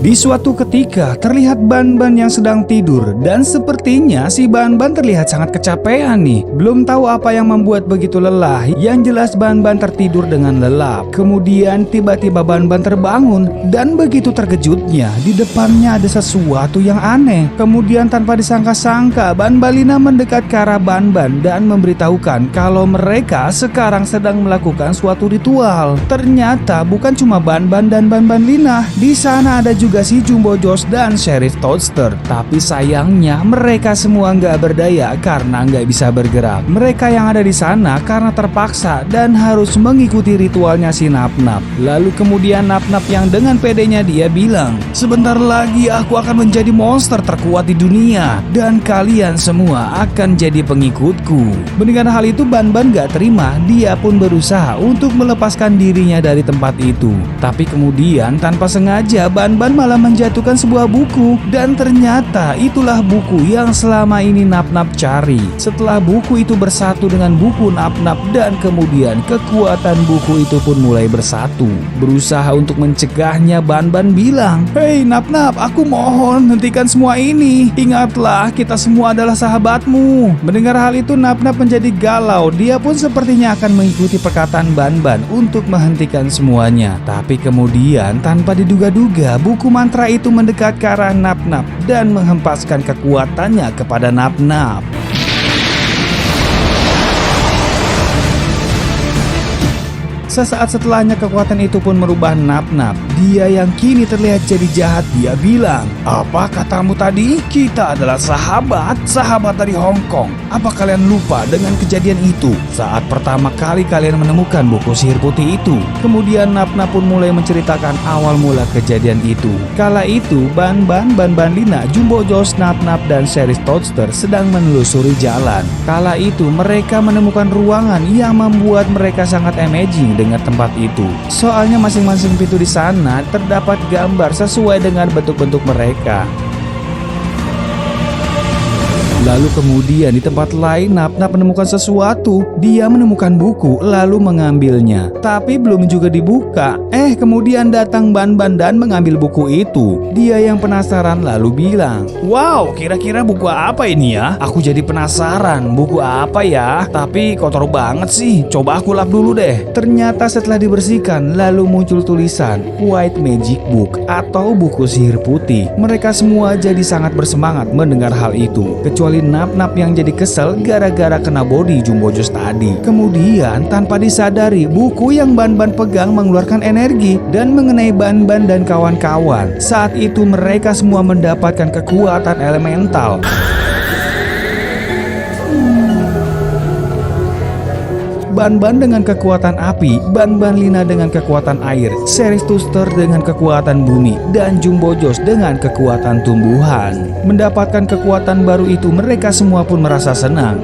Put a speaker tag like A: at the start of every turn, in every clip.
A: Di suatu ketika terlihat Ban-Ban yang sedang tidur dan sepertinya si Ban-Ban terlihat sangat kecapean nih. Belum tahu apa yang membuat begitu lelah. Yang jelas Ban-Ban tertidur dengan lelap. Kemudian tiba-tiba Ban-Ban terbangun dan begitu terkejutnya di depannya ada sesuatu yang aneh. Kemudian tanpa disangka-sangka Banbalina mendekat ke arah Ban-Ban dan memberitahukan kalau mereka sekarang sedang melakukan suatu ritual. Ternyata bukan cuma Ban-Ban dan Banbalina. Di sana ada juga si Jumbo Josh dan Sheriff Toadster. Tapi sayangnya mereka semua nggak berdaya karena nggak bisa bergerak. Mereka yang ada di sana karena terpaksa dan harus mengikuti ritualnya si Nap-Nap. Lalu kemudian Nap-Nap yang dengan pedenya dia bilang, "Sebentar lagi aku akan menjadi monster terkuat di dunia dan kalian semua akan jadi pengikutku." Mendengar hal itu Ban-Ban gak terima. Dia pun berusaha untuk melepaskan dirinya dari tempat itu. Tapi kemudian tanpa sengaja Ban-Ban malah menjatuhkan sebuah buku. Dan ternyata itulah buku yang selama ini Nap-Nap cari. Setelah buku itu bersatu dengan buku Nap-Nap dan kemudian kekuatan buku itu pun mulai bersatu. Berusaha untuk mencegahnya Ban-Ban bilang, "Hei Nap-Nap, aku mohon hentikan semua ini. Ingatlah kita semua adalah sahabatmu." Mendengar hal itu Nap-Nap menjadi galau. Dia pun sepertinya akan mengikuti perkataan Ban-Ban untuk menghentikan semuanya. Tapi kemudian tanpa diduga-duga buku mantra itu mendekat ke arah Nap-Nap dan menghempaskan kekuatannya kepada Nap-Nap. Sesaat setelahnya kekuatan itu pun merubah Nap-Nap. Dia yang kini terlihat jadi jahat. Dia bilang, "Apa katamu tadi? Kita adalah sahabat dari Hong Kong. Apa kalian lupa dengan kejadian itu saat pertama kali kalian menemukan buku sihir putih itu?" Kemudian Nap-Nap pun mulai menceritakan awal mula kejadian itu. Kala itu Ban-Ban, Banbalina, Jumbo Josh, Nap-Nap dan Sheriff Toadster sedang menelusuri jalan. Kala itu mereka menemukan ruangan yang membuat mereka sangat amazing dengan tempat itu. Soalnya masing-masing pintu di sana terdapat gambar sesuai dengan bentuk-bentuk mereka. Lalu kemudian di tempat lain Nap-Nap menemukan sesuatu. Dia menemukan buku lalu mengambilnya. Tapi belum juga dibuka. Kemudian datang Ban-Ban dan mengambil buku itu. Dia yang penasaran lalu bilang, "Wow, kira-kira buku apa ini ya? Aku jadi penasaran. Buku apa ya? Tapi kotor banget sih. Coba aku lap dulu deh." Ternyata setelah dibersihkan lalu muncul tulisan White Magic Book atau buku sihir putih. Mereka semua jadi sangat bersemangat mendengar hal itu. Kecuali Nap-Nap yang jadi kesel gara-gara kena body Jumbo Josh tadi. Kemudian tanpa disadari buku yang Ban-Ban pegang mengeluarkan energi dan mengenai Ban-Ban dan kawan-kawan. Saat itu mereka semua mendapatkan kekuatan elemental. Ban-Ban dengan kekuatan api, Banbalina dengan kekuatan air, Sheriff Toadster dengan kekuatan bumi, dan Jumbo Josh dengan kekuatan tumbuhan. Mendapatkan kekuatan baru itu mereka semua pun merasa senang.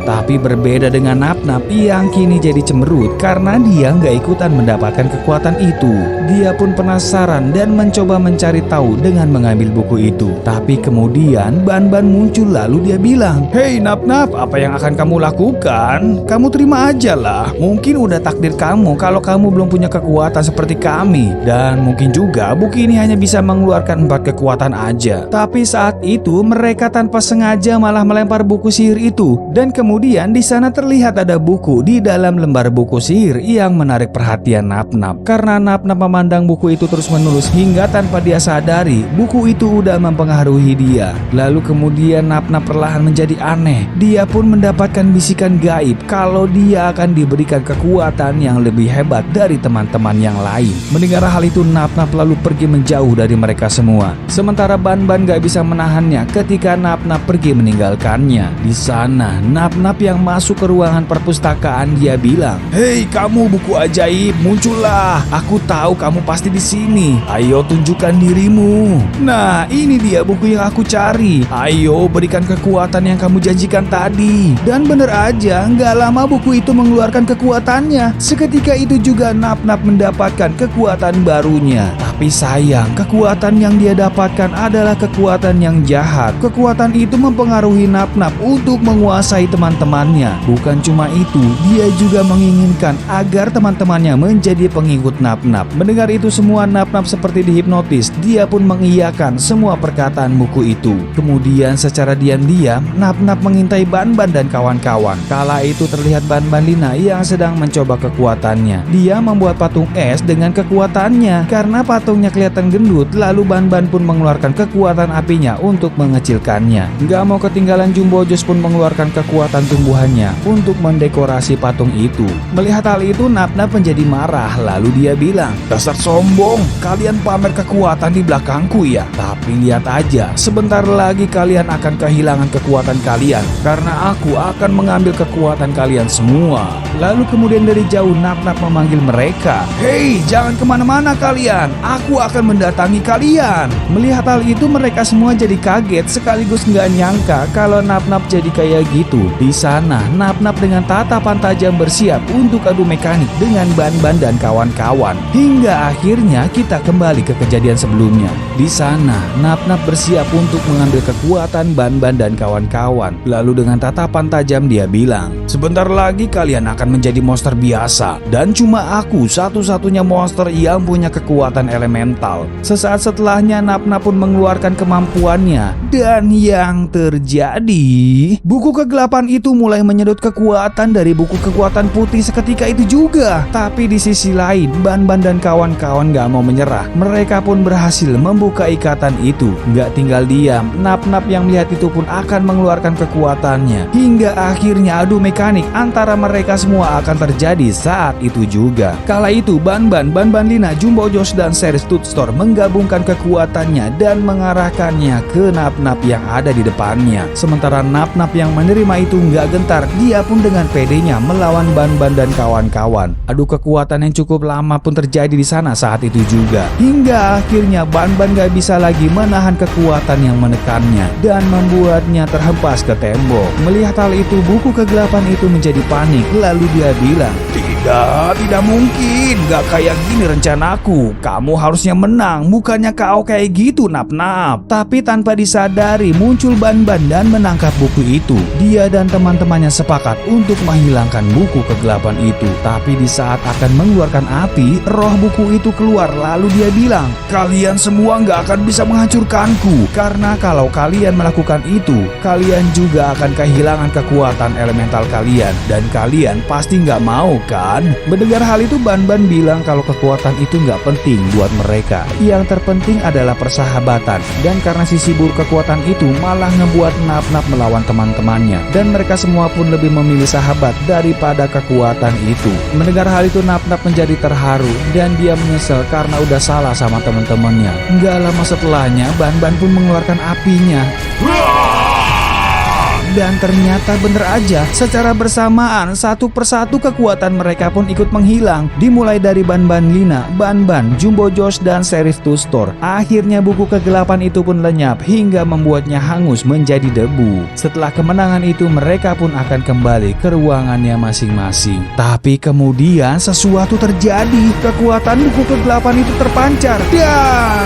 A: Tapi berbeda dengan Nap-Nap yang kini jadi cemberut karena dia nggak ikutan mendapatkan kekuatan itu. Dia pun penasaran dan mencoba mencari tahu dengan mengambil buku itu. Tapi kemudian Ban-Ban muncul lalu dia bilang, "Hei Nap-Nap, apa yang akan kamu lakukan? Kamu terima aja lah. Mungkin udah takdir kamu kalau kamu belum punya kekuatan seperti kami. Dan mungkin juga buku ini hanya bisa mengeluarkan 4 kekuatan aja." Tapi saat itu mereka tanpa sengaja malah melempar buku sihir itu. Dan kemudian di sana terlihat ada buku di dalam lembar buku sihir yang menarik perhatian Nap-Nap. Karena Nap-Nap memandang buku itu terus-menerus hingga tanpa dia sadari buku itu udah mempengaruhi dia. Lalu kemudian Nap-Nap perlahan menjadi aneh. Dia pun mendapatkan bisikan gaib kalau dia akan diberikan kekuatan yang lebih hebat dari teman-teman yang lain. Mendengar hal itu Nap-Nap lalu pergi menjauh dari mereka semua. Sementara Ban-Ban gak bisa menahannya ketika Nap-Nap pergi meninggalkannya. Di sana Nap-Nap yang masuk ke ruangan perpustakaan dia bilang, "Hei kamu buku ajaib, muncullah. Aku tahu kamu pasti di sini. Ayo tunjukkan dirimu." Nah, ini dia buku yang aku cari. Ayo berikan kekuatan yang kamu janjikan tadi. Dan bener aja, nggak lama buku itu mengeluarkan kekuatannya. Seketika itu juga Nap-Nap mendapatkan kekuatan barunya. Tapi sayang, kekuatan yang dia dapatkan adalah kekuatan yang jahat. Kekuatan itu mempengaruhi Nap-Nap untuk menguasai teman-temannya. Bukan cuma itu, dia juga menginginkan agar teman-temannya menjadi pengikut Nap-Nap. Mendengar itu semua, Nap-Nap seperti dihipnotis. Dia pun mengiyakan semua perkataan buku itu. Kemudian secara diam-diam, Nap-Nap mengintai Ban-Ban dan kawan-kawan. Kala itu terlihat Ban-Ban Lina yang sedang mencoba kekuatannya. Dia membuat patung es dengan kekuatannya. Karena patungnya kelihatan gendut, lalu Ban-Ban pun mengeluarkan kekuatan apinya untuk mengecilkannya. Gak mau ketinggalan, Jumbo Josh pun mengeluarkan kekuatan tumbuhannya untuk mendekorasi patung itu. Melihat hal itu, Nap-Nap menjadi marah. Lalu dia bilang, "Dasar sombong, kalian pamer kekuatan di belakangku ya? Tapi lihat aja, sebentar lagi kalian akan kehilangan kekuatan kalian karena aku akan mengambil kekuatan kalian semua." Lalu kemudian dari jauh Nap-Nap memanggil mereka, "Hei, jangan kemana-mana kalian, aku akan mendatangi kalian." Melihat hal itu, mereka semua jadi kaget sekaligus nggak nyangka kalau Nap-Nap jadi kayak gitu. Di sana Nap-Nap dengan tatapan tajam bersiap untuk adu mekanik dengan Ban-Ban dan kawan-kawan. Hingga akhirnya kita kembali ke kejadian sebelumnya. Di sana Nap-Nap bersiap untuk mengambil kekuatan Ban-Ban dan kawan-kawan. Lalu dengan tatapan tajam dia bilang, "Sebentar lagi kalian akan menjadi monster biasa dan cuma aku satu-satunya monster yang punya kekuatan elemental." Sesaat setelahnya Nap-Nap pun mengeluarkan kemampuannya dan yang terjadi, buku kegelapan itu mulai menyedot kekuatan dari buku kekuatan putih seketika itu juga. Tapi di sisi lain, Ban-Ban dan kawan-kawan gak mau menyerah. Mereka pun berhasil membuka ikatan itu. Gak tinggal diam, Nap-Nap yang melihat itu pun akan mengeluarkan kekuatannya. Hingga akhirnya adu mekanik antara mereka semua akan terjadi saat itu juga. Kala itu Ban-Ban, Ban-Ban Lina, Jumbo Josh dan Series Tooth Store menggabungkan kekuatannya dan mengarahkannya ke Nap-Nap yang ada di depannya. Sementara Nap-Nap yang menerima itu nggak gentar, dia pun dengan pedenya melawan Ban-Ban dan kawan-kawan. Adu kekuatan yang cukup lama pun terjadi di sana saat itu juga. Hingga akhirnya Ban-Ban nggak bisa lagi menahan kekuatan yang menekannya dan membuatnya terhempas ke tembok. Melihat hal itu, buku kegelapan itu menjadi panik. Lalu dia bilang, tidak mungkin, gak kayak gini rencanaku. Kamu harusnya menang, bukannya kau kayak gitu, Nap-Nap." Tapi tanpa disadari muncul Ban-Ban dan menangkap buku itu. Dia dan teman-temannya sepakat untuk menghilangkan buku kegelapan itu. Tapi di saat akan mengeluarkan api, roh buku itu keluar. Lalu dia bilang, "Kalian semua gak akan bisa menghancurkanku, karena kalau kalian melakukan itu, kalian juga akan kehilangan kekuatan elemental kalian. Dan kalian pasti gak mau kan?" Mendengar hal itu, Ban-Ban bilang kalau kekuatan itu nggak penting buat mereka. Yang terpenting adalah persahabatan. Dan karena sisi buruk kekuatan itu malah ngebuat Nap-Nap melawan teman-temannya. Dan mereka semua pun lebih memilih sahabat daripada kekuatan itu. Mendengar hal itu, Nap-Nap menjadi terharu dan dia menyesal karena udah salah sama teman-temannya. Nggak lama setelahnya, Ban-Ban pun mengeluarkan apinya. Dan ternyata bener aja, secara bersamaan satu persatu kekuatan mereka pun ikut menghilang. Dimulai dari Ban-Ban Lina, Ban-Ban, Jumbo Josh dan Series Tooth Store. Akhirnya buku kegelapan itu pun lenyap hingga membuatnya hangus menjadi debu. Setelah kemenangan itu, mereka pun akan kembali ke ruangannya masing-masing. Tapi kemudian sesuatu terjadi. Kekuatan buku kegelapan itu terpancar. Dan